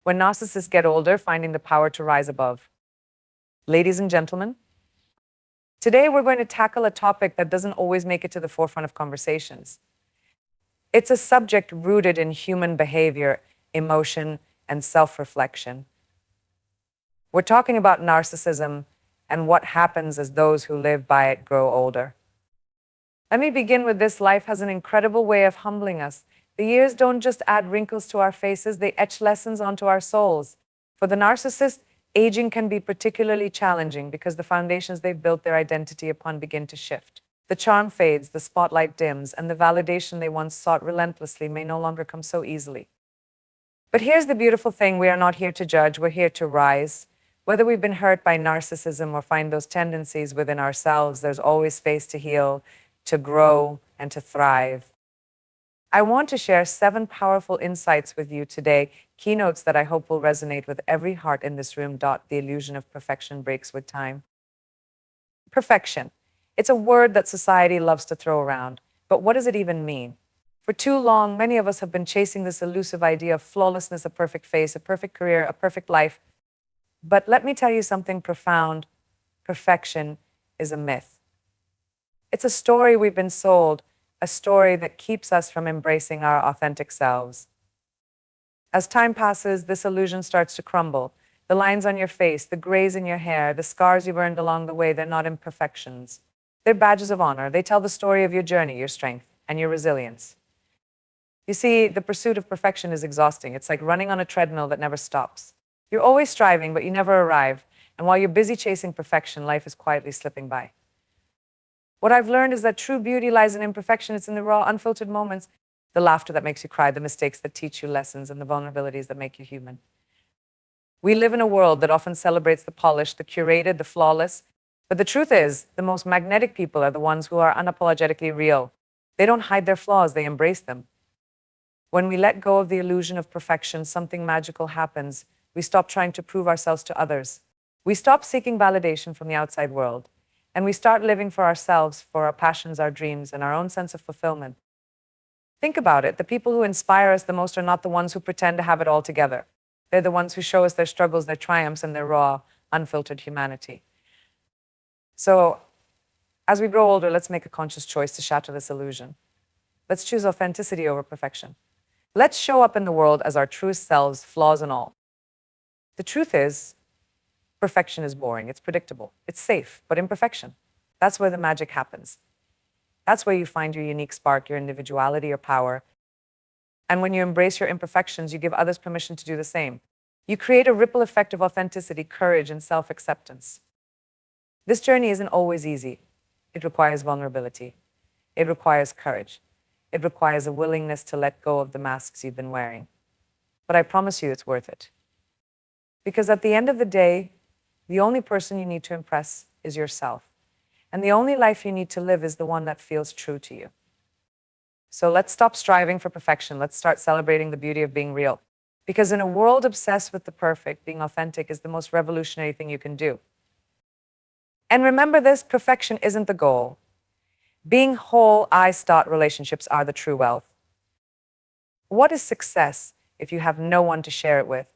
When narcissists get older, finding the power to rise above. Ladies and gentlemen, today we're going to tackle a topic that doesn't always make it to the forefront of conversations. It's a subject rooted in human behavior, emotion, and self-reflection. We're talking about narcissism and what happens as those who live by it grow older. Let me begin with this. Life has an incredible way of humbling us. The years don't just add wrinkles to our faces, they etch lessons onto our souls. For the narcissist, aging can be particularly challenging because the foundations they've built their identity upon begin to shift. The charm fades, the spotlight dims, and the validation they once sought relentlessly may no longer come so easily. But here's the beautiful thing: we are not here to judge, we're here to rise. Whether we've been hurt by narcissism or find those tendencies within ourselves, there's always space to heal, to grow, and to thrive. I want to share 7 powerful insights with you today, keynotes that I hope will resonate with every heart in this room. The illusion of perfection breaks with time. Perfection. It's a word that society loves to throw around, but what does it even mean? For too long, many of us have been chasing this elusive idea of flawlessness, a perfect face, a perfect career, a perfect life. But let me tell you something profound. Perfection is a myth. It's a story we've been sold, a story that keeps us from embracing our authentic selves. As time passes, this illusion starts to crumble. The lines on your face, the grays in your hair, the scars you've earned along the way, they're not imperfections. They're badges of honor. They tell the story of your journey, your strength, and your resilience. You see, the pursuit of perfection is exhausting. It's like running on a treadmill that never stops. You're always striving, but you never arrive. And while you're busy chasing perfection, life is quietly slipping by. What I've learned is that true beauty lies in imperfection. It's in the raw, unfiltered moments, the laughter that makes you cry, the mistakes that teach you lessons, and the vulnerabilities that make you human. We live in a world that often celebrates the polished, the curated, the flawless. But the truth is, the most magnetic people are the ones who are unapologetically real. They don't hide their flaws, they embrace them. When we let go of the illusion of perfection, something magical happens. We stop trying to prove ourselves to others. We stop seeking validation from the outside world. And we start living for ourselves, for our passions, our dreams, and our own sense of fulfillment. Think about it. The people who inspire us the most are not the ones who pretend to have it all together. They're the ones who show us their struggles, their triumphs, and their raw, unfiltered humanity. So, as we grow older, let's make a conscious choice to shatter this illusion. Let's choose authenticity over perfection. Let's show up in the world as our truest selves, flaws and all. The truth is, perfection is boring, it's predictable, it's safe, but imperfection, that's where the magic happens. That's where you find your unique spark, your individuality, your power. And when you embrace your imperfections, you give others permission to do the same. You create a ripple effect of authenticity, courage, and self-acceptance. This journey isn't always easy. It requires vulnerability. It requires courage. It requires a willingness to let go of the masks you've been wearing. But I promise you it's worth it. Because at the end of the day, the only person you need to impress is yourself. And the only life you need to live is the one that feels true to you. So let's stop striving for perfection. Let's start celebrating the beauty of being real. Because in a world obsessed with the perfect, being authentic is the most revolutionary thing you can do. And remember this, perfection isn't the goal. Being whole, relationships are the true wealth. What is success if you have no one to share it with?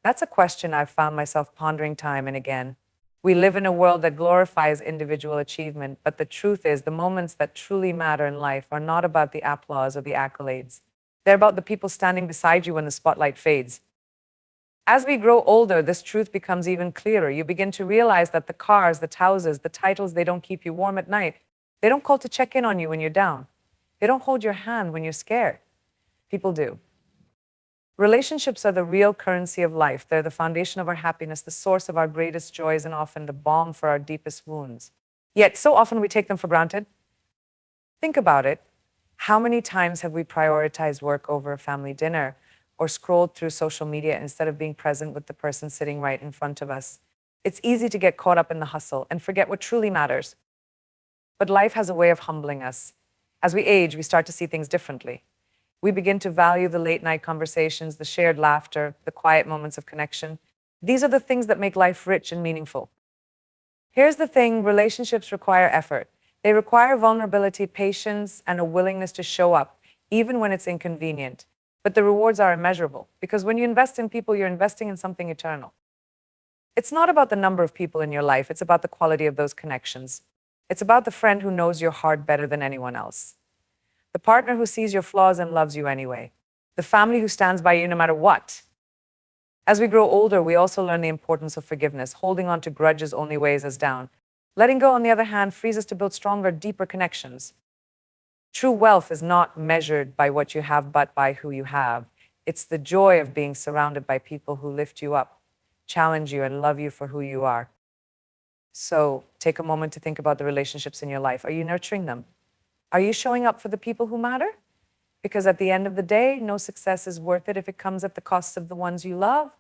That's a question I've found myself pondering time and again. We live in a world that glorifies individual achievement, but the truth is, the moments that truly matter in life are not about the applause or the accolades. They're about the people standing beside you when the spotlight fades. As we grow older, this truth becomes even clearer. You begin to realize that the cars, the houses, the titles, they don't keep you warm at night. They don't call to check in on you when you're down. They don't hold your hand when you're scared. People do. Relationships are the real currency of life. They're the foundation of our happiness, the source of our greatest joys, and often the balm for our deepest wounds. Yet, so often we take them for granted. Think about it. How many times have we prioritized work over a family dinner or scrolled through social media instead of being present with the person sitting right in front of us? It's easy to get caught up in the hustle and forget what truly matters. But life has a way of humbling us. As we age, we start to see things differently. We begin to value the late-night conversations, the shared laughter, the quiet moments of connection. These are the things that make life rich and meaningful. Here's the thing: relationships require effort. They require vulnerability, patience, and a willingness to show up, even when it's inconvenient. but the rewards are immeasurable because when you invest in people, you're investing in something eternal. It's not about the number of people in your life, it's about the quality of those connections. It's about the friend who knows your heart better than anyone else, the partner who sees your flaws and loves you anyway, the family who stands by you no matter what. As we grow older, we also learn the importance of forgiveness. Holding on to grudges only weighs us down. Letting go, on the other hand, frees us to build stronger, deeper connections. True wealth is not measured by what you have, but by who you have. It's the joy of being surrounded by people who lift you up, challenge you, and love you for who you are. So take a moment to think about the relationships in your life. Are you nurturing them? Are you showing up for the people who matter? Because at the end of the day, no success is worth it if it comes at the cost of the ones you love.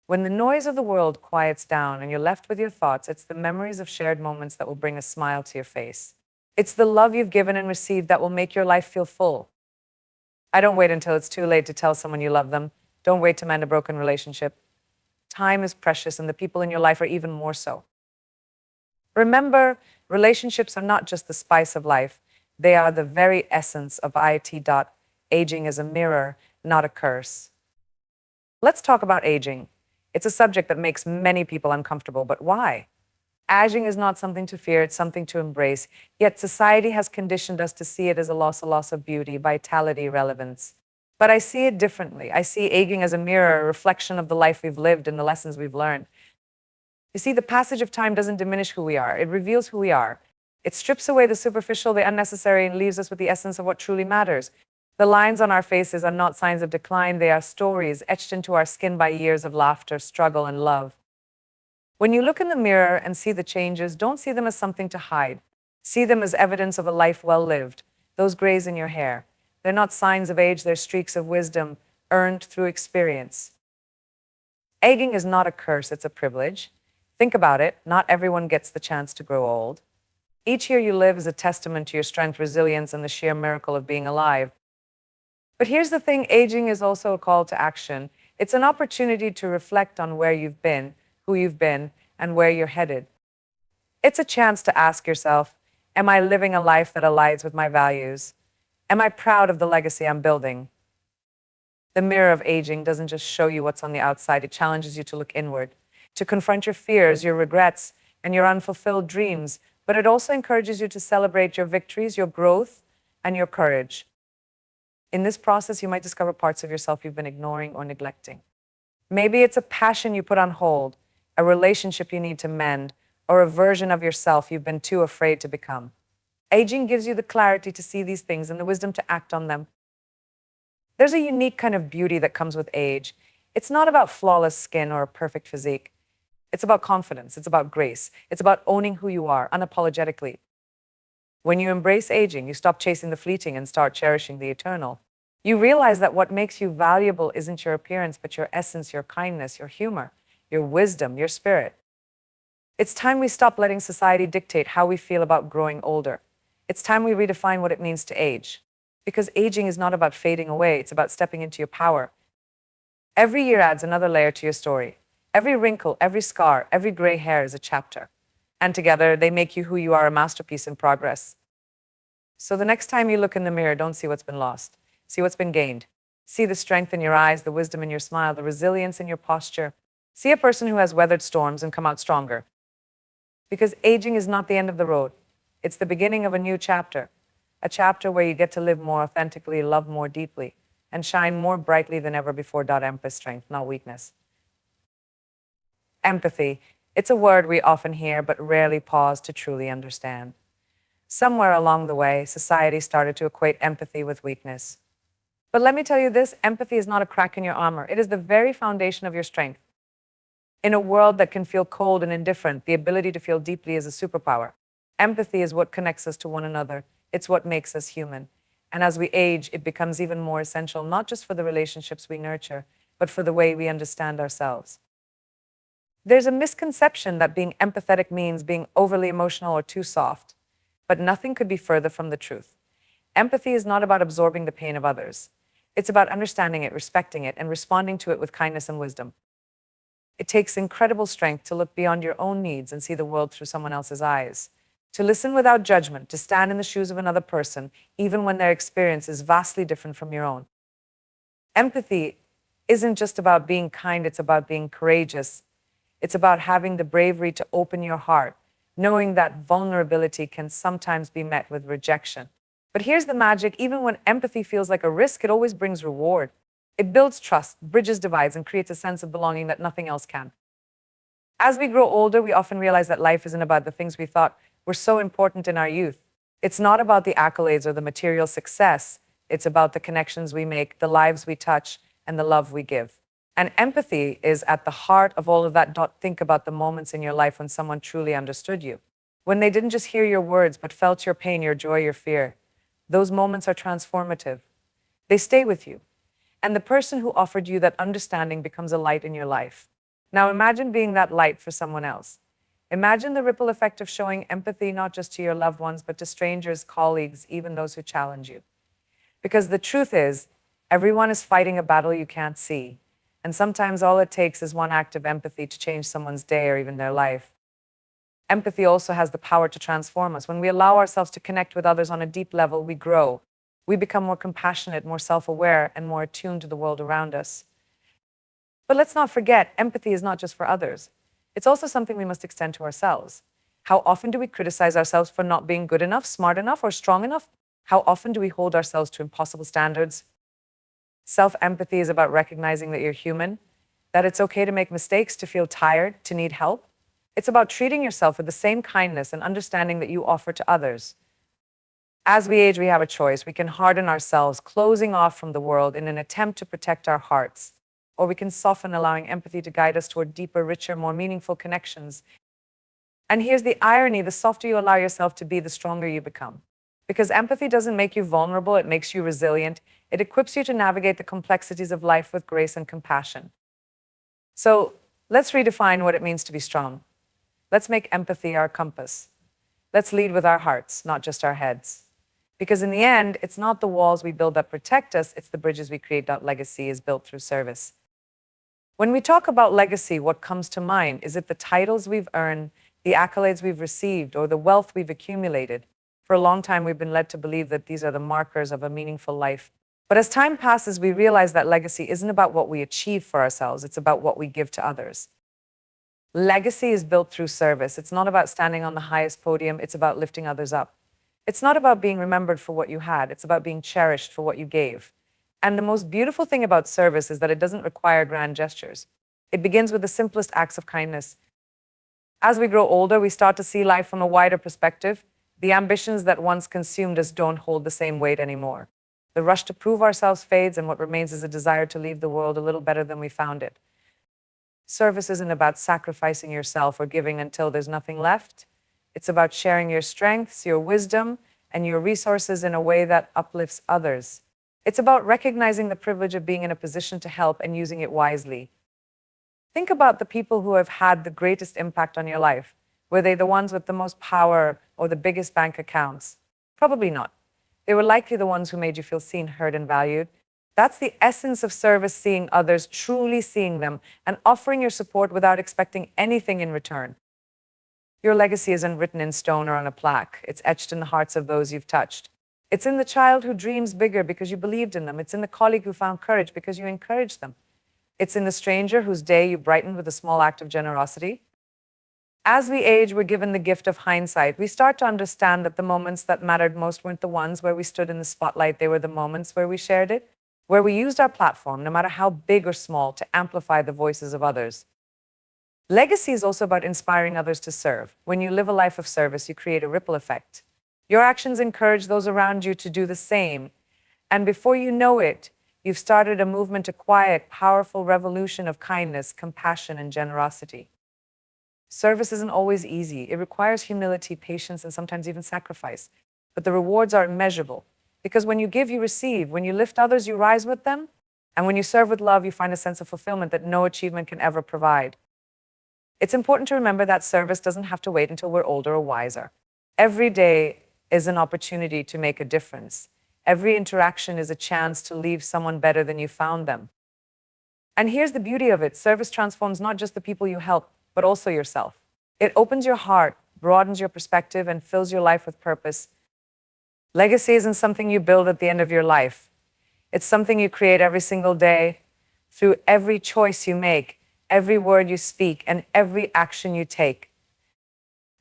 When the noise of the world quiets down and you're left with your thoughts, it's the memories of shared moments that will bring a smile to your face. It's the love you've given and received that will make your life feel full. I don't wait until it's too late to tell someone you love them. Don't wait to mend a broken relationship. Time is precious, and the people in your life are even more so. Remember, relationships are not just the spice of life. They are the very essence of it. Aging is a mirror, not a curse. Let's talk about aging. It's a subject that makes many people uncomfortable, but why? Aging is not something to fear, it's something to embrace. Yet society has conditioned us to see it as a loss of beauty, vitality, relevance. But I see it differently. I see aging as a mirror, a reflection of the life we've lived and the lessons we've learned. You see, the passage of time doesn't diminish who we are, it reveals who we are. It strips away the superficial, the unnecessary, and leaves us with the essence of what truly matters. The lines on our faces are not signs of decline, they are stories etched into our skin by years of laughter, struggle, and love. When you look in the mirror and see the changes, don't see them as something to hide. See them as evidence of a life well lived. Those grays in your hair, they're not signs of age, they're streaks of wisdom earned through experience. Aging is not a curse, it's a privilege. Think about it, not everyone gets the chance to grow old. Each year you live is a testament to your strength, resilience, and the sheer miracle of being alive. But here's the thing, aging is also a call to action. It's an opportunity to reflect on where you've been, who you've been, and where you're headed. It's a chance to ask yourself, am I living a life that aligns with my values? Am I proud of the legacy I'm building? The mirror of aging doesn't just show you what's on the outside, it challenges you to look inward, to confront your fears, your regrets, and your unfulfilled dreams. But it also encourages you to celebrate your victories, your growth, and your courage. In this process, you might discover parts of yourself you've been ignoring or neglecting. Maybe it's a passion you put on hold, a relationship you need to mend, or a version of yourself you've been too afraid to become. Aging gives you the clarity to see these things and the wisdom to act on them. There's a unique kind of beauty that comes with age. It's not about flawless skin or a perfect physique. It's about confidence. It's about grace. It's about owning who you are unapologetically. When you embrace aging, you stop chasing the fleeting and start cherishing the eternal. You realize that what makes you valuable isn't your appearance, but your essence, your kindness, your humor, your wisdom, your spirit. It's time we stop letting society dictate how we feel about growing older. It's time we redefine what it means to age. Because aging is not about fading away, it's about stepping into your power. Every year adds another layer to your story. Every wrinkle, every scar, every gray hair is a chapter. And together, they make you who you are, a masterpiece in progress. So the next time you look in the mirror, don't see what's been lost. See what's been gained. See the strength in your eyes, the wisdom in your smile, the resilience in your posture. See a person who has weathered storms and come out stronger. Because aging is not the end of the road. It's the beginning of a new chapter. A chapter where you get to live more authentically, love more deeply, and shine more brightly than ever before. Empathy, strength, not weakness. Empathy. It's a word we often hear but rarely pause to truly understand. Somewhere along the way, society started to equate empathy with weakness. But let me tell you this, empathy is not a crack in your armor. It is the very foundation of your strength. In a world that can feel cold and indifferent, the ability to feel deeply is a superpower. Empathy is what connects us to one another. It's what makes us human. And as we age, it becomes even more essential, not just for the relationships we nurture, but for the way we understand ourselves. There's a misconception that being empathetic means being overly emotional or too soft, but nothing could be further from the truth. Empathy is not about absorbing the pain of others. It's about understanding it, respecting it, and responding to it with kindness and wisdom. It takes incredible strength to look beyond your own needs and see the world through someone else's eyes, to listen without judgment, to stand in the shoes of another person, even when their experience is vastly different from your own. Empathy isn't just about being kind, it's about being courageous. It's about having the bravery to open your heart, knowing that vulnerability can sometimes be met with rejection. But here's the magic: even when empathy feels like a risk, it always brings reward. It builds trust, bridges divides, and creates a sense of belonging that nothing else can. As we grow older, we often realize that life isn't about the things we thought were so important in our youth. It's not about the accolades or the material success. It's about the connections we make, the lives we touch, and the love we give. And empathy is at the heart of all of that. Think about the moments in your life when someone truly understood you, when they didn't just hear your words, but felt your pain, your joy, your fear. Those moments are transformative. They stay with you. And the person who offered you that understanding becomes a light in your life. Now imagine being that light for someone else. Imagine the ripple effect of showing empathy not just to your loved ones, but to strangers, colleagues, even those who challenge you. Because the truth is, everyone is fighting a battle you can't see. And sometimes all it takes is one act of empathy to change someone's day or even their life. Empathy also has the power to transform us. When we allow ourselves to connect with others on a deep level, we grow. We become more compassionate, more self-aware, and more attuned to the world around us. But let's not forget, empathy is not just for others. It's also something we must extend to ourselves. How often do we criticize ourselves for not being good enough, smart enough, or strong enough? How often do we hold ourselves to impossible standards? Self-empathy is about recognizing that you're human, that it's okay to make mistakes, to feel tired, to need help. It's about treating yourself with the same kindness and understanding that you offer to others. As we age, we have a choice. We can harden ourselves, closing off from the world in an attempt to protect our hearts, or we can soften, allowing empathy to guide us toward deeper, richer, more meaningful connections. And here's the irony: the softer you allow yourself to be, the stronger you become. Because empathy doesn't make you vulnerable, it makes you resilient. It equips you to navigate the complexities of life with grace and compassion. So let's redefine what it means to be strong. Let's make empathy our compass. Let's lead with our hearts, not just our heads. Because in the end, it's not the walls we build that protect us, it's the bridges we create. Legacy is built through service. When we talk about legacy, what comes to mind? Is it the titles we've earned, the accolades we've received, or the wealth we've accumulated? For a long time, we've been led to believe that these are the markers of a meaningful life. But as time passes, we realize that legacy isn't about what we achieve for ourselves, it's about what we give to others. Legacy is built through service. It's not about standing on the highest podium, it's about lifting others up. It's not about being remembered for what you had, it's about being cherished for what you gave. And the most beautiful thing about service is that it doesn't require grand gestures. It begins with the simplest acts of kindness. As we grow older, we start to see life from a wider perspective. The ambitions that once consumed us don't hold the same weight anymore. The rush to prove ourselves fades, and what remains is a desire to leave the world a little better than we found it. Service isn't about sacrificing yourself or giving until there's nothing left. It's about sharing your strengths, your wisdom, and your resources in a way that uplifts others. It's about recognizing the privilege of being in a position to help and using it wisely. Think about the people who have had the greatest impact on your life. Were they the ones with the most power or the biggest bank accounts? Probably not. They were likely the ones who made you feel seen, heard, and valued. That's the essence of service: seeing others, truly seeing them, and offering your support without expecting anything in return. Your legacy isn't written in stone or on a plaque. It's etched in the hearts of those you've touched. It's in the child who dreams bigger because you believed in them. It's in the colleague who found courage because you encouraged them. It's in the stranger whose day you brightened with a small act of generosity. As we age, we're given the gift of hindsight. We start to understand that the moments that mattered most weren't the ones where we stood in the spotlight. They were the moments where we shared it, where we used our platform, no matter how big or small, to amplify the voices of others. Legacy is also about inspiring others to serve. When you live a life of service, you create a ripple effect. Your actions encourage those around you to do the same. And before you know it, you've started a movement, a quiet, powerful revolution of kindness, compassion, and generosity. Service isn't always easy. It requires humility, patience, and sometimes even sacrifice. But the rewards are immeasurable. Because when you give, you receive. When you lift others, you rise with them. And when you serve with love, you find a sense of fulfillment that no achievement can ever provide. It's important to remember that service doesn't have to wait until we're older or wiser. Every day is an opportunity to make a difference. Every interaction is a chance to leave someone better than you found them. And here's the beauty of it: service transforms not just the people you help, but also yourself. It opens your heart, broadens your perspective, and fills your life with purpose. Legacy isn't something you build at the end of your life. It's something you create every single day through every choice you make, every word you speak, and every action you take.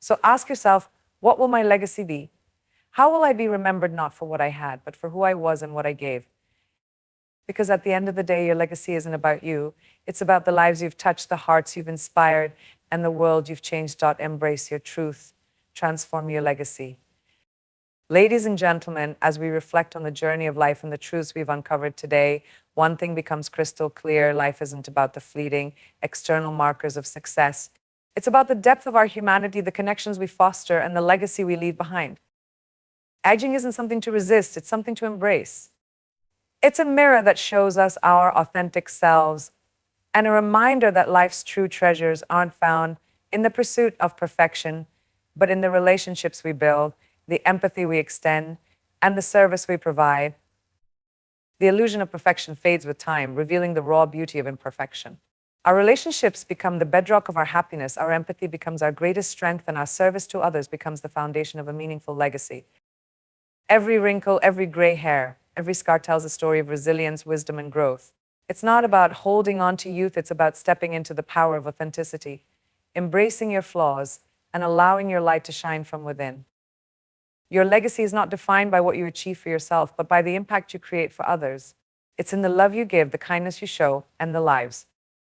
So ask yourself, what will my legacy be? How will I be remembered not for what I had, but for who I was and what I gave? Because at the end of the day, your legacy isn't about you. It's about the lives you've touched, the hearts you've inspired, and the world you've changed. Embrace your truth. Transform your legacy. Ladies and gentlemen, as we reflect on the journey of life and the truths we've uncovered today, one thing becomes crystal clear. Life isn't about the fleeting, external markers of success. It's about the depth of our humanity, the connections we foster, and the legacy we leave behind. Aging isn't something to resist, it's something to embrace. It's a mirror that shows us our authentic selves and a reminder that life's true treasures aren't found in the pursuit of perfection, but in the relationships we build, the empathy we extend, and the service we provide. The illusion of perfection fades with time, revealing the raw beauty of imperfection. Our relationships become the bedrock of our happiness, our empathy becomes our greatest strength, and our service to others becomes the foundation of a meaningful legacy. Every wrinkle, every gray hair, every scar tells a story of resilience, wisdom, and growth. It's not about holding on to youth, it's about stepping into the power of authenticity, embracing your flaws, and allowing your light to shine from within. Your legacy is not defined by what you achieve for yourself, but by the impact you create for others. It's in the love you give, the kindness you show, and the lives